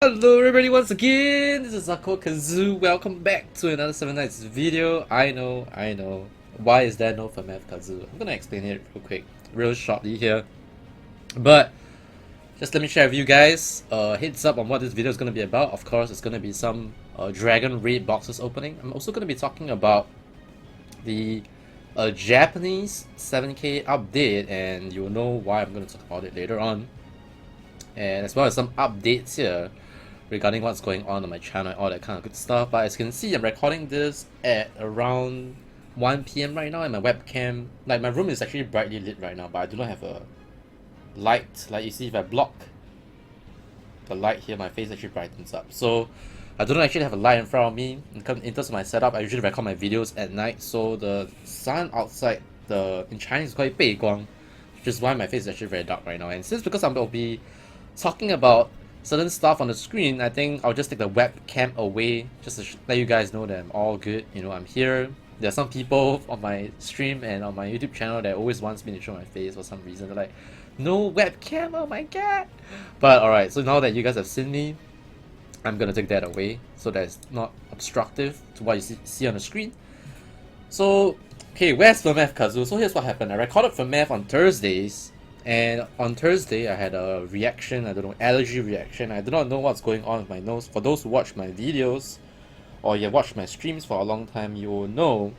Hello everybody once again, this is AikawaKazu. Welcome back to another 7 Nights video. I know. Why is there no AikawaKazu? I'm gonna explain it real quick, real shortly here. But just let me share with you guys heads up on what this video is gonna be about. Of course, it's gonna be some Dragon Raid boxes opening. I'm also gonna be talking about the Japanese 7K update, and you'll know why I'm gonna talk about it later on. And as well as some updates here regarding what's going on my channel and all that kind of good stuff. But as you can see, I'm recording this at around 1 PM right now, and my webcam, like my room is actually brightly lit right now, but I do not have a light. Like you see, if I block the light here, my face actually brightens up. So I don't actually have a light in front of me. In terms of my setup, I usually record my videos at night, so the sun outside, in Chinese it's called 背光, which is why my face is actually very dark right now. And since because I'm going to be talking about certain stuff on the screen, I think I'll just take the webcam away just to let you guys know that I'm all good. You know, I'm here. There are some people on my stream and on my YouTube channel that always wants me to show my face for some reason. They're like, no webcam, oh my god. But alright, so now that you guys have seen me, I'm gonna take that away so that it's not obstructive to what you see on the screen. So, okay, where's AikawaKazu? So here's what happened. I recorded Revamp on Thursdays, and on Thursday I had a reaction, I don't know, allergy reaction. I do not know what's going on with my nose. For those who watch my videos or you watched my streams for a long time, you will know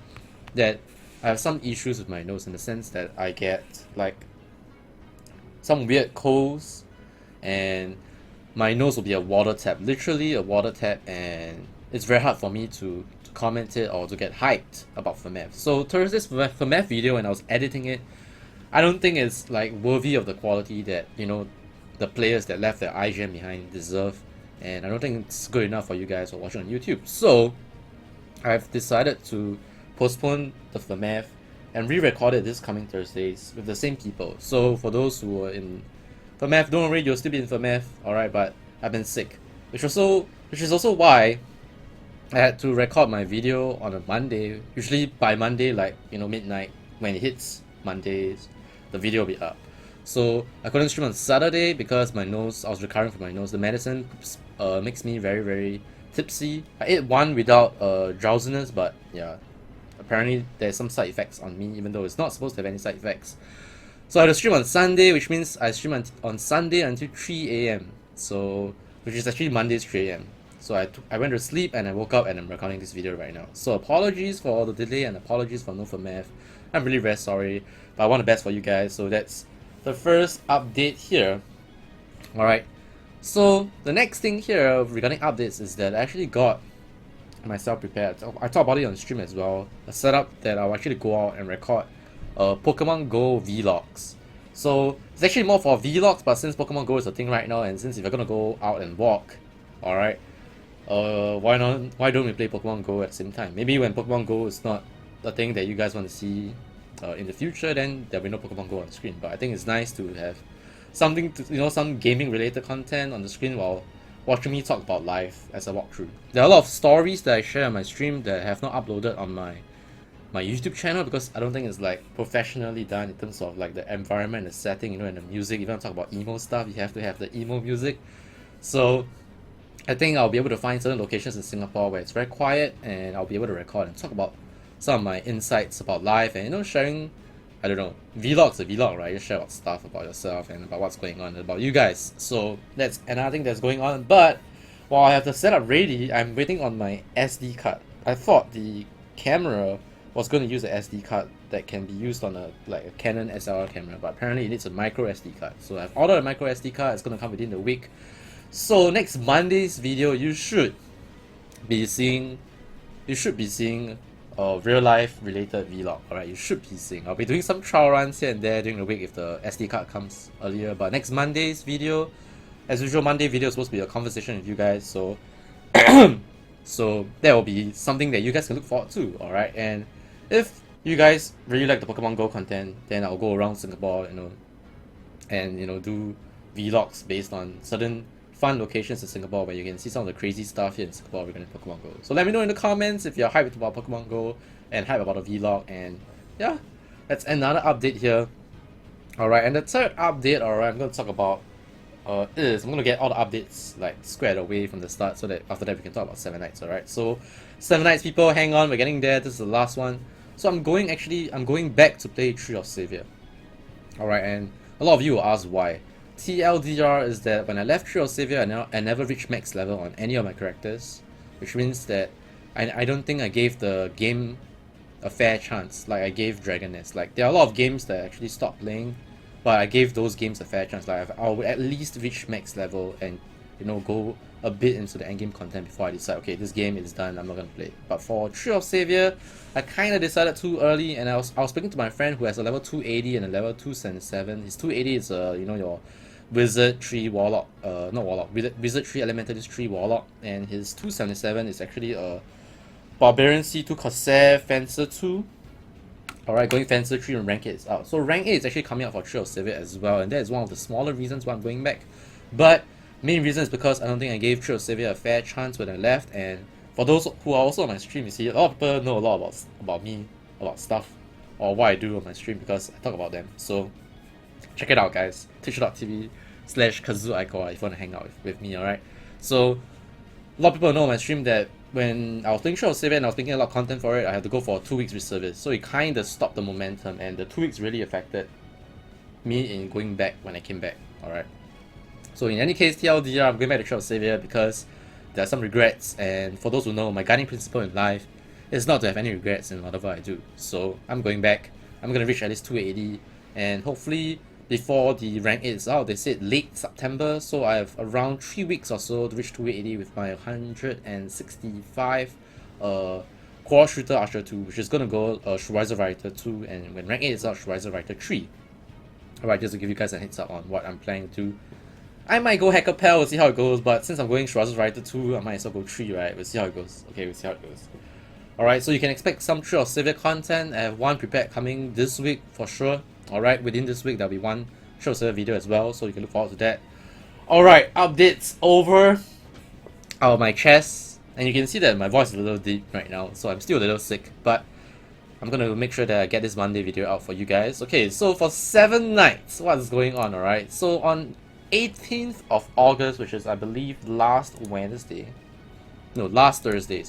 that I have some issues with my nose in the sense that I get like some weird colds and my nose will be a water tap, literally a water tap, and it's very hard for me to comment it or to get hyped about Revamp. So Thursday's Revamp video, when I was editing it, I don't think it's like worthy of the quality that, you know, the players that left their IGN behind deserve, and I don't think it's good enough for you guys who are watching on YouTube. So I've decided to postpone the Revamp and re-record it this coming Thursdays with the same people. So for those who are in Revamp, don't worry, you'll still be in Revamp, alright, but I've been sick. Which is also why I had to record my video on a Monday. Usually by Monday, like, you know, midnight, when it hits Mondays, the video will be up. So I couldn't stream on Saturday because my nose, I was recovering from my nose. The medicine makes me very, very tipsy. I ate one without drowsiness, but yeah, apparently there's some side effects on me, even though it's not supposed to have any side effects. So I had to stream on Sunday, which means I stream on Sunday until 3 AM. So, which is actually Monday's 3 AM. So I went to sleep and I woke up and I'm recording this video right now. So apologies for all the delay and apologies for no Revamp. I'm really very sorry, but I want the best for you guys. So that's the first update here. Alright, so the next thing here regarding updates is that I actually got myself prepared. I talked about it on stream as well. A setup that I'll actually go out and record Pokemon Go vlogs. So it's actually more for vlogs, but since Pokemon Go is a thing right now, and since if you're gonna go out and walk, alright, why don't we play Pokemon Go at the same time? Maybe when Pokemon Go is not the thing that you guys want to see in the future, then there'll be no Pokemon Go on screen. But I think it's nice to have something to, you know, some gaming related content on the screen while watching me talk about life as I walk through. There are a lot of stories that I share on my stream that I have not uploaded on my YouTube channel because I don't think it's like professionally done in terms of like the environment, the setting, you know, and the music. Even talk about emo stuff, you have to have the emo music. So I think I'll be able to find certain locations in Singapore where it's very quiet, and I'll be able to record and talk about some of my insights about life and, you know, sharing, I don't know, vlog's a vlog, right? You share about stuff about yourself and about what's going on and about you guys. So that's another thing that's going on. But while I have the setup ready, I'm waiting on my SD card. I thought the camera was going to use an SD card that can be used on a Canon SLR camera, but apparently it needs a micro SD card. So I've ordered a micro SD card. It's going to come within the week. So next Monday's video, you should be seeing a real life related vlog. Alright, you should be seeing. I'll be doing some trial runs here and there during the week if the SD card comes earlier. But next Monday's video, as usual, Monday video is supposed to be a conversation with you guys. So so that will be something that you guys can look forward to. Alright, and if you guys really like the Pokemon Go content, then I'll go around Singapore, you know, and, you know, do vlogs based on certain fun locations in Singapore where you can see some of the crazy stuff here in Singapore regarding Pokemon Go. So let me know in the comments if you're hyped about Pokemon Go and hyped about a vlog, and yeah, that's another update here. Alright, and the third update, alright, I'm going to talk about is I'm gonna get all the updates like squared away from the start, so that after that we can talk about Seven Nights. Alright, so Seven Nights, people, hang on, we're getting there. This is the last one. So I'm going back to play Tree of Savior. Alright, and a lot of you will ask why. TLDR is that when I left Tree of Savior, I never reached max level on any of my characters, which means that I don't think I gave the game a fair chance like I gave Dragon Nest. Like, there are a lot of games that I actually stopped playing, but I gave those games a fair chance. Like, I would at least reach max level and, you know, go a bit into the endgame content before I decide, okay, this game is done, I'm not gonna play it. But for Tree of Savior, I kinda decided too early, and I was speaking to my friend who has a level 280 and a level 277. His 280 is you know, your Wizard Tree Warlock, not Warlock, Wizard Tree Elementalist Tree Warlock, and his 277 is actually a Barbarian C2 Corsair Fencer 2. Alright, going Fencer 3 and rank 8 is out. So rank 8 is actually coming out for Tree of Savior as well, and that is one of the smaller reasons why I'm going back. But main reason is because I don't think I gave Tree of Savior a fair chance when I left, and for those who are also on my stream, you see, a lot of people know a lot about me, about stuff, or what I do on my stream because I talk about them. So check it out, guys. twitch.tv/KazuAikawa if you want to hang out with me, alright? So a lot of people know on my stream that when I was playing Tree of Savior and I was making a lot of content for it, I had to go for a 2 weeks reservice. So it kind of stopped the momentum, and the 2 weeks really affected me in going back when I came back, alright? So in any case, TLDR, I'm going back to Tree of Savior because there are some regrets, and for those who know, my guiding principle in life is not to have any regrets in whatever I do. So I'm going back, I'm going to reach at least 280, and hopefully before the rank 8 is out. They said late September, so I have around 3 weeks or so to reach 280 with my 165 Core Shooter Archer 2, which is gonna go Shurizer Writer 2, and when rank 8 is out, Shurizer Writer 3. Alright, just to give you guys a heads up on what I'm planning to do. I might go Hacker Pal, we'll see how it goes, but since I'm going Shurizer Writer 2, I might as well go 3, right? We'll see how it goes. Okay, we'll see how it goes. Alright, so you can expect some Tree of Savior content. I have one prepared coming this week for sure. Alright, within this week there'll be one Tree of Savior video as well, so you can look forward to that. Alright, updates over my chest, and you can see that my voice is a little deep right now, so I'm still a little sick, but I'm gonna make sure that I get this Monday video out for you guys. Okay, so for 7 nights, what's going on, alright? So on 18th of August, which is I believe last Thursday,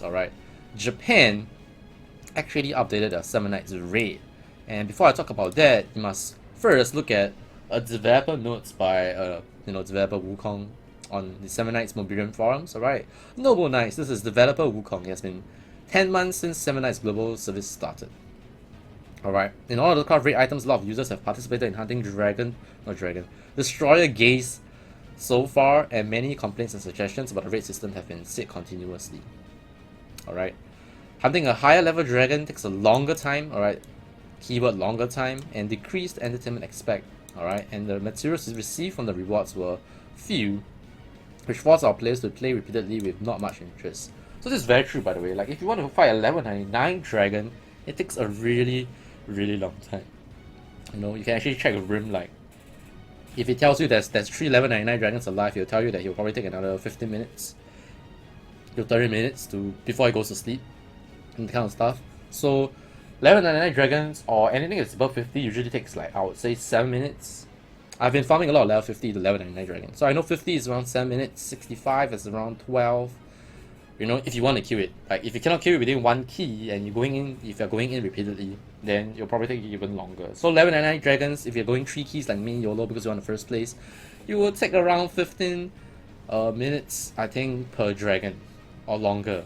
alright, Japan actually updated their 7 nights raid. And before I talk about that, you must first look at a developer notes by developer Wukong on the 7 Nights Mobilium forums. Alright, Noble Knights, this is developer Wukong. It has been 10 months since 7 Nights global service started. Alright, in order to craft raid items, a lot of users have participated in hunting Destroyer Gaze so far, and many complaints and suggestions about the raid system have been said continuously. Alright, hunting a higher level dragon takes a longer time, alright, keyword longer time, and decreased entertainment expect, alright, and the materials received from the rewards were few, which forced our players to play repeatedly with not much interest. So this is very true, by the way. Like, if you want to fight a level 99 dragon, it takes a really, really long time. You know, you can actually check with Rim, like, if it tells you there's 3 level 99 dragons alive, it'll tell you that he'll probably take another 15 minutes to 30 minutes before he goes to sleep, and that kind of stuff. So level 99 dragons or anything that's above 50 usually takes, like, I would say 7 minutes. I've been farming a lot of level 50 to level 99 dragons. So I know 50 is around 7 minutes, 65 is around 12. You know, if you want to kill it. Like, if you cannot kill it within one key and if you're going in repeatedly, then you'll probably take even longer. So level 99 dragons, if you're going 3 keys like me, YOLO, because you're on the first place, you will take around 15 minutes, I think, per dragon, or longer.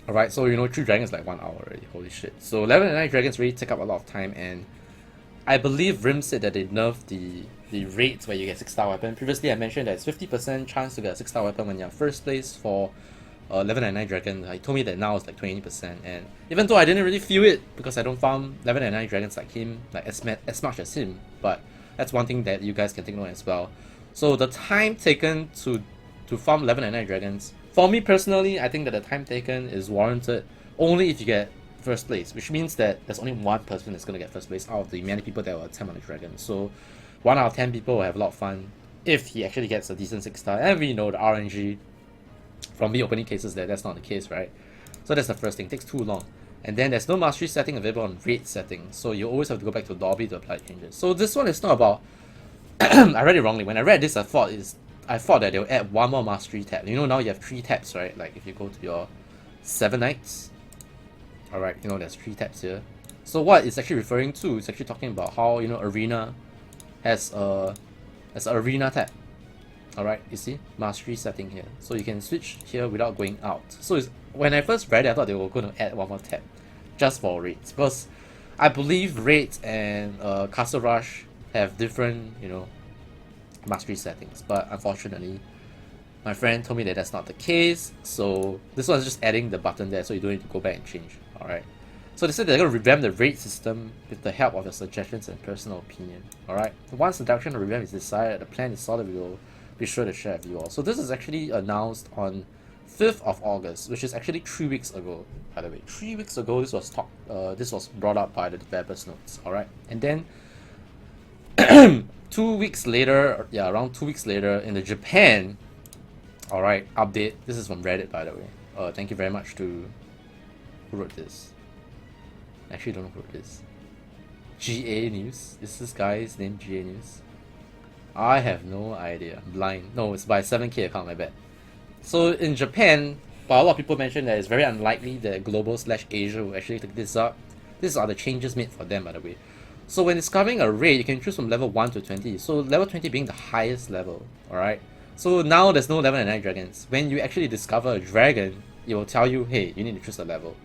Alright, so you know, 3 dragons like 1 hour already, holy shit. So level 99 dragons really take up a lot of time, and I believe Rim said that they nerfed the rates where you get 6-star weapon. Previously I mentioned that it's 50% chance to get a 6-star weapon when you're first place for level 99 dragon. He told me that now it's like 20%, and even though I didn't really feel it because I don't farm level 99 dragons like him, like as much as him, but that's one thing that you guys can take note as well. So the time taken to farm level 99 dragons, for me personally, I think that the time taken is warranted only if you get first place, which means that there's only one person that's going to get first place out of the many people that will attempt on the dragon. So 1 out of 10 people will have a lot of fun if he actually gets a decent 6-star, and we know the RNG from the opening cases that's not the case, right? So that's the first thing, it takes too long. And then there's no mastery setting available on raid settings, so you always have to go back to lobby to apply changes. So this one is not about I read it wrongly. When I read this, I thought that they'll add one more mastery tab. You know, now you have 3 tabs, right? Like if you go to your 7 nights, alright, you know, there's 3 tabs here. So what it's actually referring to, it's actually talking about how, you know, arena has an arena tab. Alright, you see, mastery setting here. So you can switch here without going out. So when I first read it, I thought they were going to add one more tab just for raids, because I believe raids and Castle Rush have different, you know, mastery settings. But unfortunately, my friend told me that that's not the case. So this one's just adding the button there, so you don't need to go back and change. Alright. So they said they're going to revamp the raid system with the help of your suggestions and personal opinion. Alright. Once the direction of revamp is decided, the plan is solid, we will be sure to share with you all. So this is actually announced on 5th of August, which is actually 3 weeks ago, by the way. 3 weeks ago, this was brought up by the developers notes. Alright. And then 2 weeks later, yeah, around 2 weeks later, in the Japan, alright, update. This is from Reddit, by the way. Thank you very much to who wrote this. Actually, don't know who wrote this. GA News. Is this guy's name GA News? I have no idea. I'm blind. No, it's by 7K account, my bad. So in Japan, but a lot of people mentioned that it's very unlikely that Global/Asia will actually take this up. These are the changes made for them, by the way. So when discovering a raid, you can choose from level 1 to 20. So level 20 being the highest level, alright? So now there's no level 99 dragons. When you actually discover a dragon, it will tell you, hey, you need to choose a level.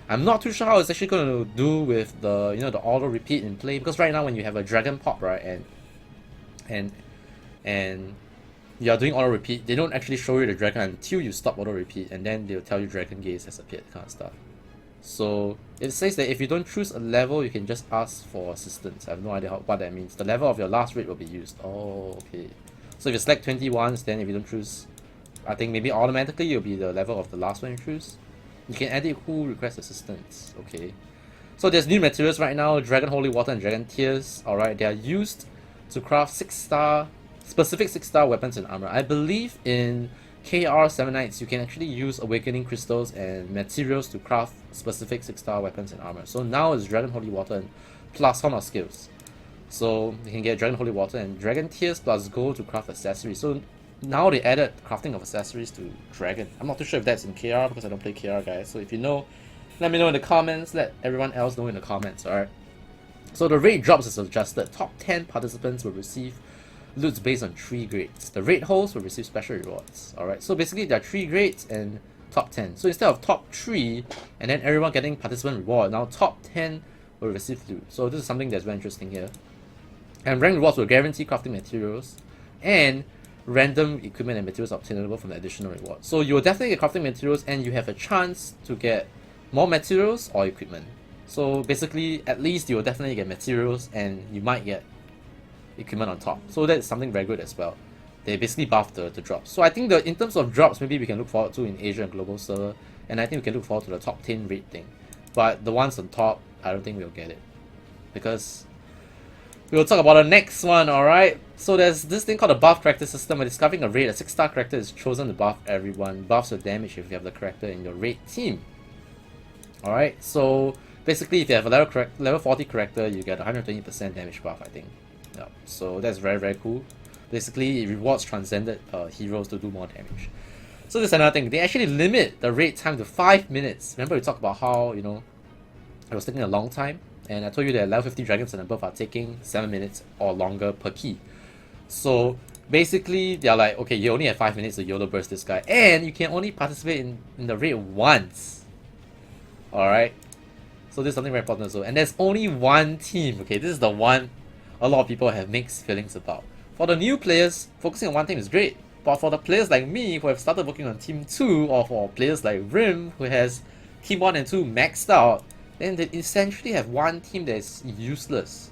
I'm not too sure how it's actually going to do with the, you know, the auto repeat in play, because right now when you have a dragon pop, right, and you are doing auto repeat, they don't actually show you the dragon until you stop auto repeat, and then they'll tell you dragon gaze has appeared, kind of stuff. So it says that if you don't choose a level, you can just ask for assistance. I have no idea what that means. The level of your last raid will be used. Oh, okay. So if you select 21s, then if you don't choose, I think maybe automatically it'll be the level of the last one you choose. You can edit who requests assistance. Okay. So there's new materials right now, Dragon Holy Water and Dragon Tears. Alright, they are used to craft specific 6-star weapons and armor. I believe in KR 7 Nights you can actually use Awakening Crystals and materials to craft specific 6-star weapons and armor. So now it's Dragon Holy Water and plus Horn of Skills. So you can get Dragon Holy Water and Dragon Tears plus gold to craft accessories. So now they added crafting of accessories to Dragon. I'm not too sure if that's in KR because I don't play KR, guys. So if you know, let me know in the comments. Let everyone else know in the comments, alright? So the raid drops is adjusted. Top 10 participants will receive loots based on 3 grades. The raid hosts will receive special rewards. Alright, so basically there are 3 grades and top 10. So instead of top 3 and then everyone getting participant reward, now top 10 will receive loot. So this is something that's very interesting here. And rank rewards will guarantee crafting materials and random equipment and materials obtainable from the additional reward. So you will definitely get crafting materials and you have a chance to get more materials or equipment. So basically, at least you will definitely get materials and you might get equipment on top. So that's something very good as well. They basically buffed the drops. So I think in terms of drops, maybe we can look forward to in Asia and global server. And I think we can look forward to the top 10 raid thing. But the ones on top, I don't think we'll get it. Because we'll talk about the next one, alright? So there's this thing called a buff character system. When discovering a raid, a 6-star character is chosen to buff everyone. Buffs your damage if you have the character in your raid team. Alright, so basically if you have a level 40 character, you get 120% damage buff, I think. Yeah, so that's very, very cool. Basically, it rewards transcended heroes to do more damage. So there's another thing. They actually limit the raid time to 5 minutes. Remember we talked about how, you know, it was taking a long time? And I told you that level 50 dragons and above are taking 7 minutes or longer per key. So basically, they're like, okay, you only have 5 minutes to YOLO burst this guy. And you can only participate in the raid once. Alright? So this is something very important as well. And there's only one team. Okay, this is the one a lot of people have mixed feelings about. For the new players, focusing on one team is great. But for the players like me who have started working on Team 2, or for players like Rim who has Team 1 and 2 maxed out, then they essentially have one team that is useless.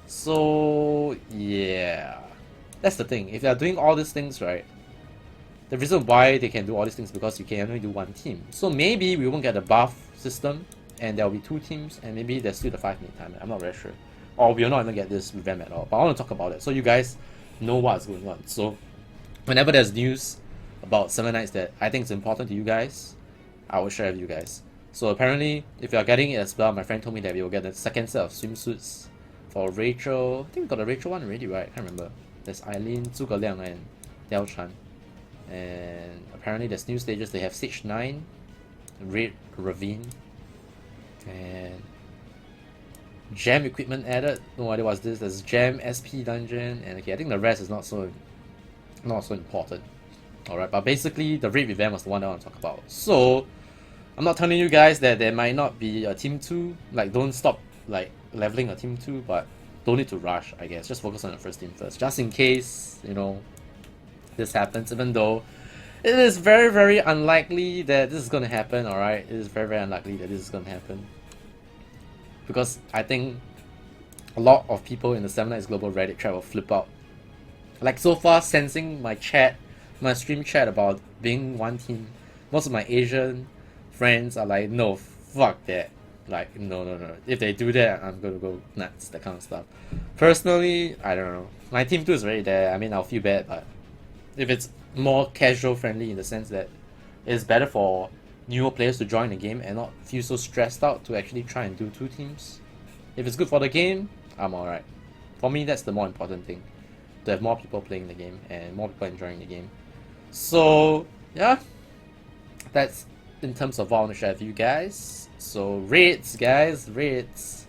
So yeah, that's the thing. If they are doing all these things right, the reason why they can do all these things is because you can only do one team. So maybe we won't get a buff system and there will be 2 teams and maybe there's still the 5-minute timer. I'm not very sure. Or we'll not even get this revamp at all. But I want to talk about it so you guys know what's going on. So whenever there's news about 7 Nights that I think is important to you guys, I will share with you guys. So apparently, if you are getting it as well, my friend told me that we will get the second set of swimsuits For Rachel, I think we got a Rachel one already, right? I can't remember. There's Eileen, Zhuge Liang, and Diao Chan. And apparently there's new stages. They have Stage 9, Raid Ravine, and Gem equipment added. No idea what's this. There's Gem SP dungeon, and okay, I think the rest is not so important. Alright, but basically the Raid Revamp was the one I want to talk about. So I'm not telling you guys that there might not be a Team 2. Like, don't stop like leveling a Team 2, but don't need to rush, I guess. Just focus on the first team first. Just in case, you know, this happens, even though it is very, very unlikely that this is gonna happen, alright? It is very, very unlikely that this is gonna happen. Because I think a lot of people in the 7 Nights Global Reddit chat will flip out. Like, so far, sensing my chat, my stream chat about being one team, most of my Asian friends are like, no, fuck that. Like, no. If they do that, I'm gonna go nuts, that kind of stuff. Personally, I don't know. My Team 2 is already there. I mean, I'll feel bad, but if it's more casual friendly in the sense that it's better for newer players to join the game and not feel so stressed out to actually try and do 2 teams. If it's good for the game, I'm alright. For me, that's the more important thing. To have more people playing the game and more people enjoying the game. So, yeah. That's in terms of what I want to share with you guys. So, raids, guys, raids.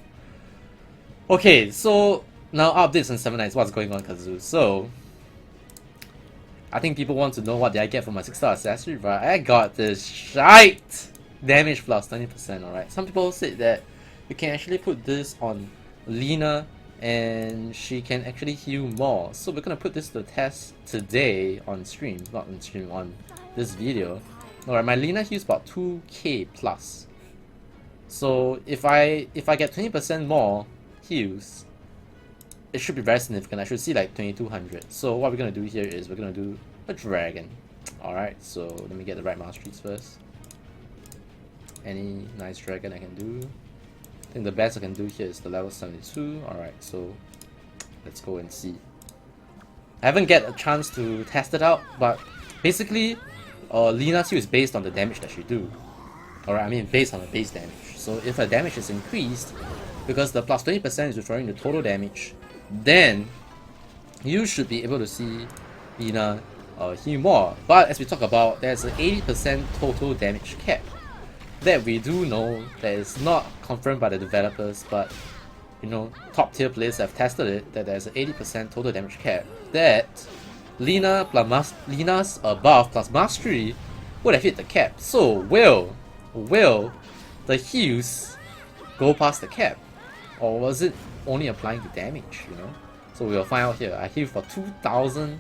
Okay, so now updates on 7 Nights. What's going on, Kazu? So, I think people want to know what did I get for my 6-star accessory, but I got this shite damage plus 20%, alright? Some people said that you can actually put this on Lina and she can actually heal more. So we're gonna put this to the test today on stream, not on stream, on this video. Alright, my Lina heals about 2k plus. So if I get 20% more heals, it should be very significant. I should see like 2200. So what we're gonna do here is we're gonna do a dragon. Alright, so let me get the right masteries first. Any nice dragon I can do. I think the best I can do here is the level 72. Alright, so let's go and see. I haven't get a chance to test it out, but basically Lina's heal is based on the damage that she do. Alright, I mean based on the base damage. So if her damage is increased, because the plus 20% is referring to total damage, then you should be able to see Lina heal more. But as we talk about, there's an 80% total damage cap that we do know that is not confirmed by the developers, but you know, top tier players have tested it, that there's an 80% total damage cap that Lina plus Lina's buff plus mastery would have hit the cap. So will the heals go past the cap, or was it only applying to damage, you know? So we'll find out here. I heal for 2000.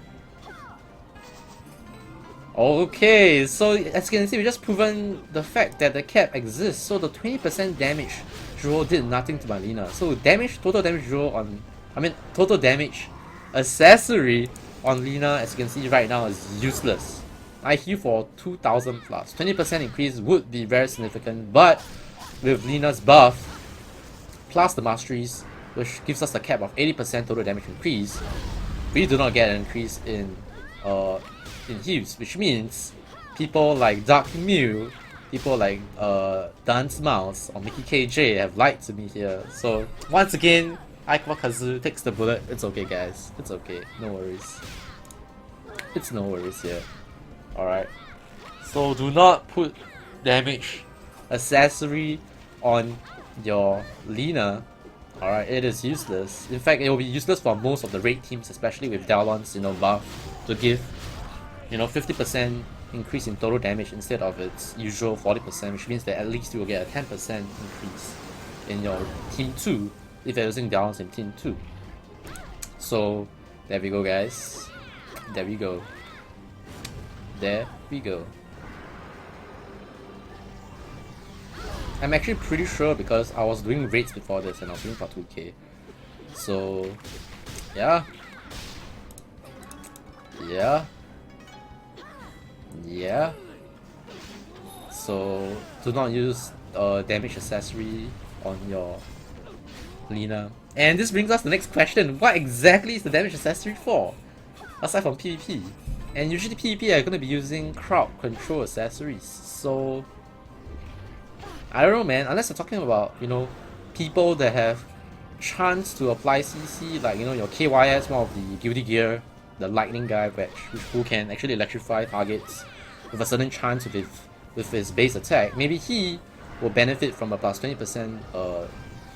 Okay, so as you can see, we just proven the fact that the cap exists. So the 20% damage draw did nothing to my Lina. So total damage draw on, total damage accessory on Lina, as you can see right now, is useless. I heal for 2000 plus. 20% increase would be very significant, but with Lina's buff plus the masteries, which gives us a cap of 80% total damage increase, we do not get an increase in heals, which means people like Dark Mew, people like Dance Mouse or Mickey KJ have lied to me here. So once again, AikawaKazu takes the bullet. It's okay, guys. It's okay. No worries. It's no worries here. Alright. So do not put damage accessory on your Lina. Alright, it is useless. In fact, it will be useless for most of the raid teams, especially with Dalon's, buff to give, 50% increase in total damage instead of its usual 40%, which means that at least you will get a 10% increase in your team 2 if you're using Dalon's in team 2. So there we go, guys. There we go. There we go. I'm actually pretty sure because I was doing raids before this and I was doing for 2k. So yeah. So do not use damage accessory on your Lina. And this brings us to the next question. What exactly is the damage accessory for? Aside from PvP. And usually PvP are going to be using crowd control accessories. So I don't know, man, unless you're talking about, people that have chance to apply CC, like you know your KYS, one of the Guilty Gear, the lightning guy, who can actually electrify targets with a certain chance with his base attack, maybe he will benefit from a plus 20%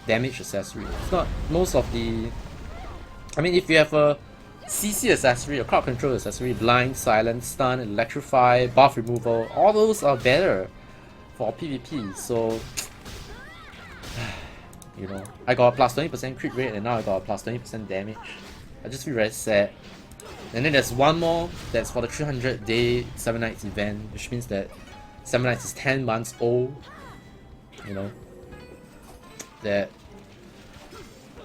damage accessory. It's not most of the. I mean, if you have a CC accessory, a crowd control accessory, blind, silence, stun, electrify, buff removal, all those are better for PvP. So, you know, I got a plus 20% crit rate and now I got a plus 20% damage. I just feel very sad. And then there's one more that's for the 300 day 7 nights event, which means that 7 nights is 10 months old. You know, that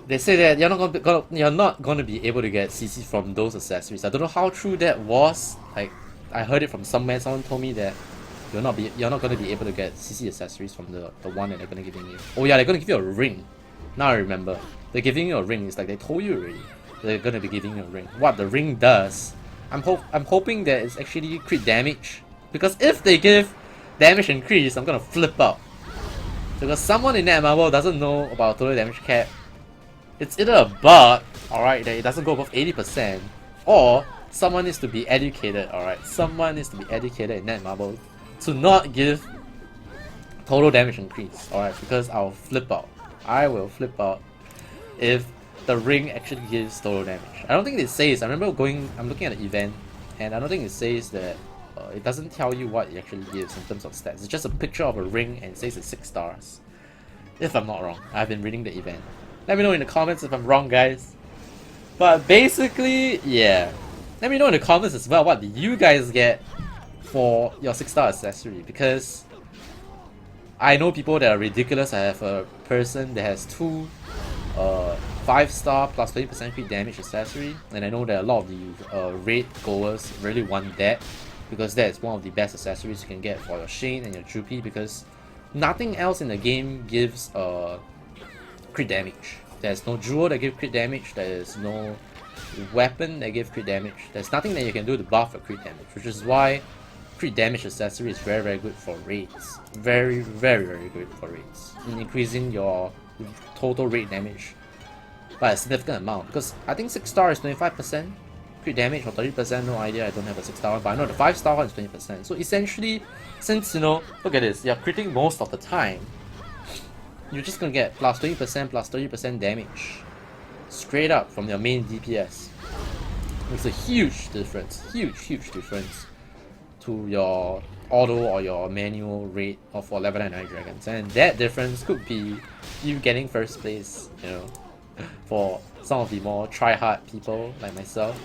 they say that you're not gonna be able to get CC from those accessories. I don't know how true that was. Like, I heard it from somewhere. Someone told me that you're not gonna be able to get CC accessories from the one that they're gonna give you. Oh yeah, they're gonna give you a ring. Now I remember. They're giving you a ring. It's like they told you already. They're gonna be giving you a ring. What the ring does, I'm hoping that it's actually crit damage. Because if they give damage increase, I'm gonna flip out. Because someone in that marble doesn't know about total damage cap. It's either a bug, alright, that it doesn't go above 80%, or someone needs to be educated, alright. Someone needs to be educated in that marble to not give total damage increase, alright, because I'll flip out. I will flip out if the ring actually gives total damage. I don't think it says, I'm looking at the event, and I don't think it says that, it doesn't tell you what it actually gives in terms of stats. It's just a picture of a ring and it says it's 6 stars. If I'm not wrong, I've been reading the event. Let me know in the comments if I'm wrong, guys. But basically, yeah. Let me know in the comments as well, what do you guys get for your 6-star accessory? Because I know people that are ridiculous. I have a person that has 2 5-star plus 20% crit damage accessory, and I know that a lot of the raid goers really want that, because that is one of the best accessories you can get for your Shane and your Jupi, because nothing else in the game gives crit damage. There's no jewel that gives crit damage, there is no weapon that gives crit damage, there's nothing that you can do to buff your crit damage, which is why crit damage accessory is very, very good for raids. Very, very, very good for raids, in increasing your total raid damage by a significant amount. Because I think 6-star is 25% crit damage or 30%, no idea, I don't have a 6-star one, but I know the 5-star one is 20%. So essentially, since, you know, look at this, you're critting most of the time, you're just gonna get plus 20% plus 30% damage straight up from your main DPS. It's a huge difference, huge difference to your auto or your manual raid of for level 9 dragons, and that difference could be you getting first place, you know, for some of the more try-hard people like myself.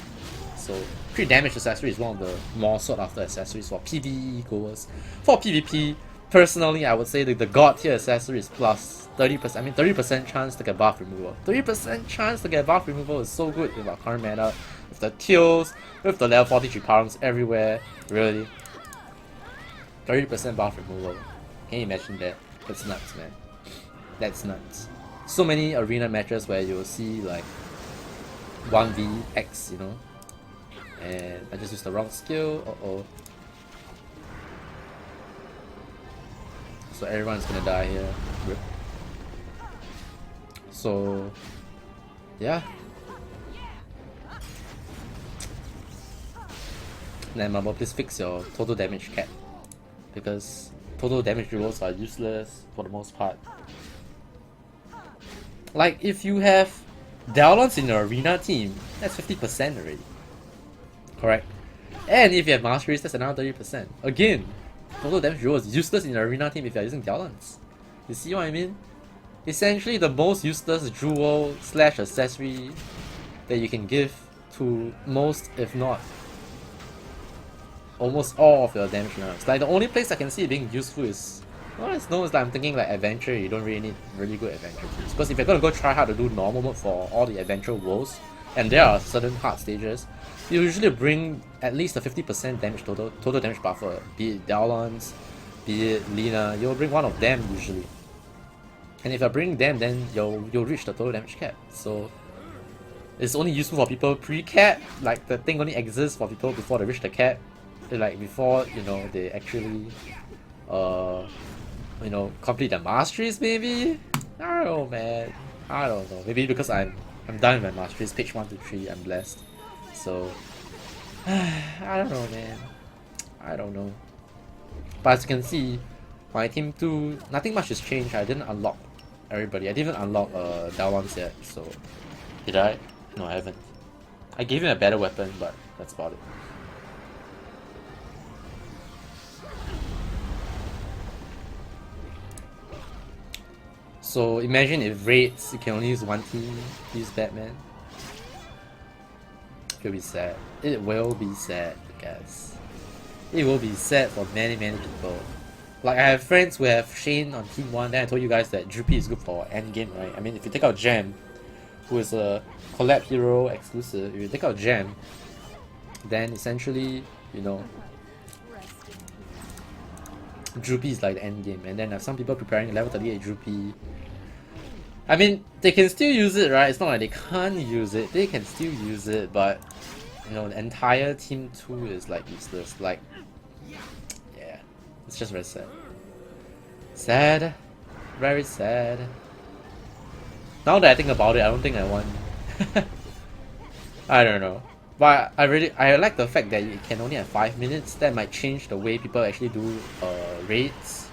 So crit damage accessory is one of the more sought after accessories for PvE goers. For PvP, personally, I would say that the god tier accessory is plus 30%. I mean 30% chance to get buff removal. 30% chance to get buff removal is so good with our current meta, with the tills, with the level 43 params everywhere. Really, 30% buff removal. Can you imagine that? That's nuts, man. That's nuts. So many arena matches where you'll see like 1vx, you know, and I just used the wrong skill. So everyone's gonna die here. Rip. So yeah. Then Mumble, please fix your total damage cap, because total damage rolls are useless for the most part. Like, if you have Dowlons in your arena team, that's 50% already. Correct? And if you have Masteries, that's another 30%. Again, total damage roll is useless in your arena team if you're using Dowlons. You see what I mean? Essentially, the most useless jewel / accessory that you can give to most, if not almost all of your damage runners. Like, the only place I can see it being useful is, well, it's like I'm thinking like adventure. You don't really need really good adventure tools, because if you're gonna go try hard to do normal mode for all the adventure worlds, and there are certain hard stages, you usually bring at least a 50% damage total damage buffer. Be it Dowlons, be it Lina, you'll bring one of them usually. And if you bring them, then you'll reach the total damage cap. So it's only useful for people pre-cap. Like, the thing only exists for people before they reach the cap. Like, before, you know, they actually you know, complete the masteries maybe? I don't know, man. I don't know. Maybe because I'm done with my masteries, page 1 to 3, I'm blessed. So I don't know, man. I don't know. But as you can see, my team 2, nothing much has changed. I didn't unlock everybody. I didn't even unlock Dalwans yet, so did I? No, I haven't. I gave him a better weapon, but that's about it. So imagine if raids, you can only use one team, use Batman. It'll be sad. It will be sad, guys. It will be sad for many people. Like, I have friends who have Shane on team 1, then I told you guys that JP is good for endgame, right? I mean, if you take out Jam, who is a collab hero exclusive, if you take out Jam, then essentially, you know, Droopy is like the end game, and then have some people preparing level 38 Droopy. I mean, they can still use it, right? It's not like they can't use it. They can still use it, but you know, the entire team 2 is like useless. Like, yeah, it's just very sad. Sad, very sad. Now that I think about it, I don't think I want. I don't know. But I like the fact that it can only have 5 minutes. That might change the way people actually do raids.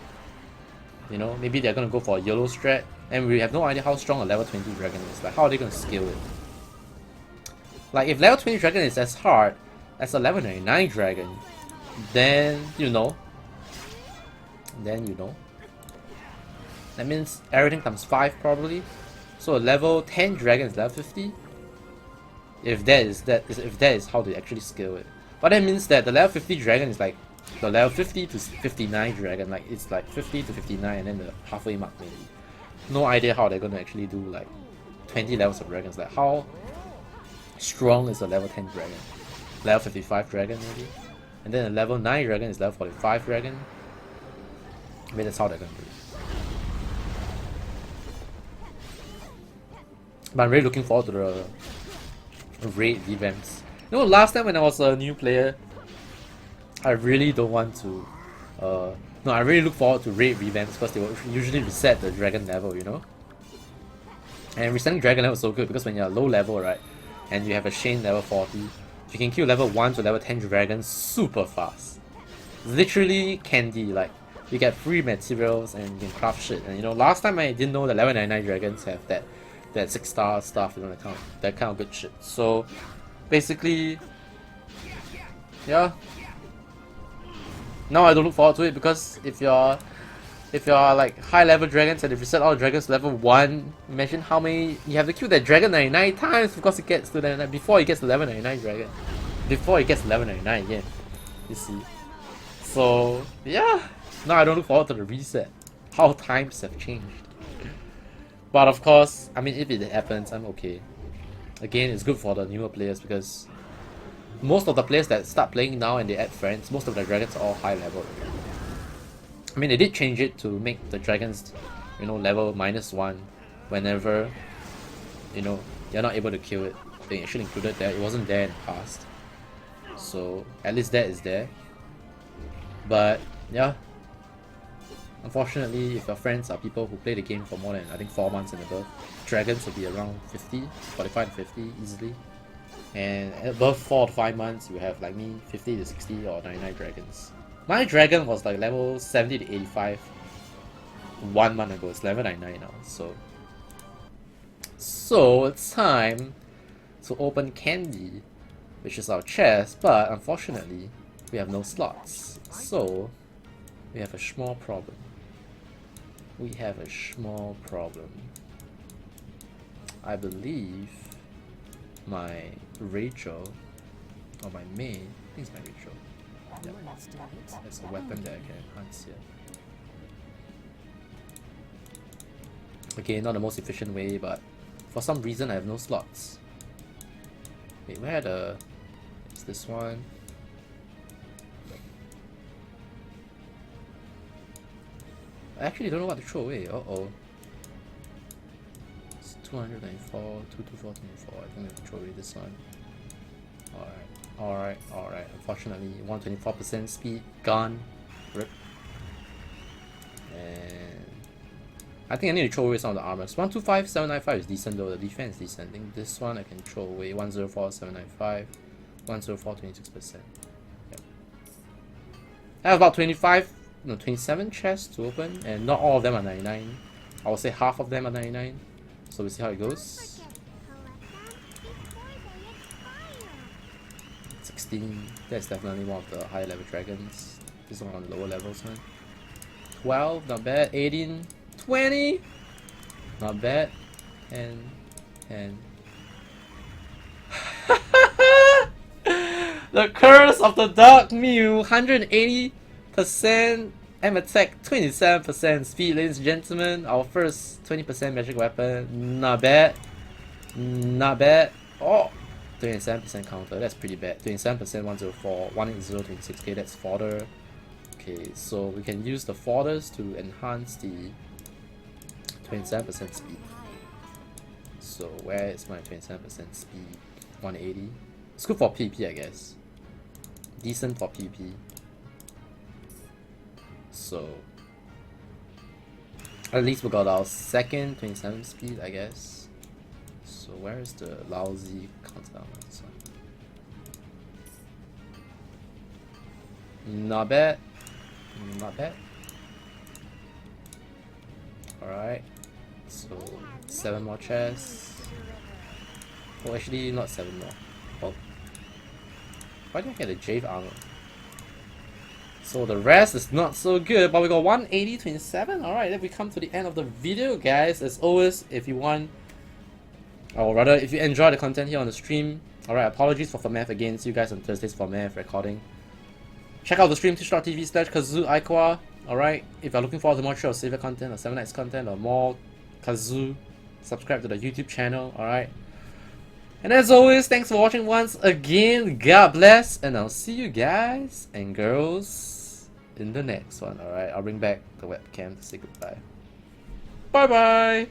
You know, maybe they're gonna go for a yellow strat, and we have no idea how strong a level 20 dragon is. Like, how are they gonna scale it? Like, if level 20 dragon is as hard as a level 99 dragon, then you know. That means everything times 5 probably. So a level 10 dragon is level 50. If that is how they actually scale it. But that means that the level 50 dragon is like the level 50 to 59 dragon, like it's like 50 to 59 and then the halfway mark maybe. No idea how they're gonna actually do like 20 levels of dragons. Like, how strong is a level 10 dragon? Level 55 dragon maybe? And then a level 9 dragon is level 45 dragon. I mean, that's how they're gonna do it. But I'm really looking forward to the raid revamps. You know, last time when I was a new player, I really don't want to. No, I really look forward to raid revamps because they will usually reset the dragon level, you know. And resetting dragon level is so good because when you're low level, right, and you have a Shane level 40, you can kill level 1 to level 10 dragons super fast. Literally candy. Like, you get free materials and you can craft shit. And you know, last time I didn't know that level 99 dragons have that 6-star stuff, you know, that kind of good shit. So basically, yeah. Now I don't look forward to it because if you're like high level dragons and if you set all dragons to level 1, imagine how many you have to kill that dragon 99 times because it gets to the before it gets to level 99 dragon. Before it gets to level 99 again. You see. So yeah. Now I don't look forward to the reset. How times have changed. But of course, I mean, if it happens, I'm okay. Again, it's good for the newer players because most of the players that start playing now and they add friends, most of the dragons are all high level. I mean, they did change it to make the dragons, you know, level -1 whenever, you know, you're not able to kill it. They actually included that. It wasn't there in the past. So at least that is there. But yeah. Unfortunately, if your friends are people who play the game for more than, I think, 4 months and above, dragons will be around 50, 45 to 50 easily. And above 4 to 5 months, you have, like me, 50 to 60 or 99 dragons. My dragon was like level 70 to 85 1 month ago. It's level 99 now, so it's time to open candy, which is our chest, but unfortunately, we have no slots. So, we have a small problem. I believe my Rachel, or my main, I think it's my Rachel. Yep. There's a weapon that I can enhance here. Okay, not the most efficient way, but for some reason I have no slots. Wait, where is this one? I actually don't know what to throw away. Uh-oh. It's 294, 224, 24. I think I have to throw away this one. Alright. Unfortunately, 124% speed, gone. Rip. And I think I need to throw away some of the armors. 125, 795 is decent though. The defense is decent. I think this one I can throw away. 104, 795, 104, 26%. Yep. I have about 27 chests to open, and not all of them are 99. I would say half of them are 99. So we'll see how it goes. 16. That's definitely one of the higher level dragons. This one on the lower levels, man. 12, not bad. 18, 20, not bad. And the curse of the dark mew, 180% M attack, 27% speed, ladies and gentlemen. Our first 20% magic weapon, not bad, not bad. Oh, 27% counter, that's pretty bad. 27%, 104, 180, 26k, that's fodder. Okay, so we can use the fodders to enhance the 27% speed. So where is my 27% speed? 180. It's good for PP, I guess. Decent for PP. So at least we got our second 27 speed, I guess. So where is the lousy countdown? Not bad. Not bad. Alright. So 7 more chests. Oh, actually not 7 more. Oh. Why did I get a Jade armor? So the rest is not so good, but we got 180, 27. Alright, then we come to the end of the video, guys. As always, if you want, or rather, if you enjoy the content here on the stream, alright, apologies for math again. See you guys on Thursdays for math recording. Check out the stream, twitch.tv/Kazu Aikawa. Alright, if you're looking forward to more Trail of Savior content or 7 Nights content or more Kazu, subscribe to the YouTube channel, alright? And as always, thanks for watching once again. God bless, and I'll see you guys and girls in the next one, alright? I'll bring back the webcam to say goodbye. Bye bye!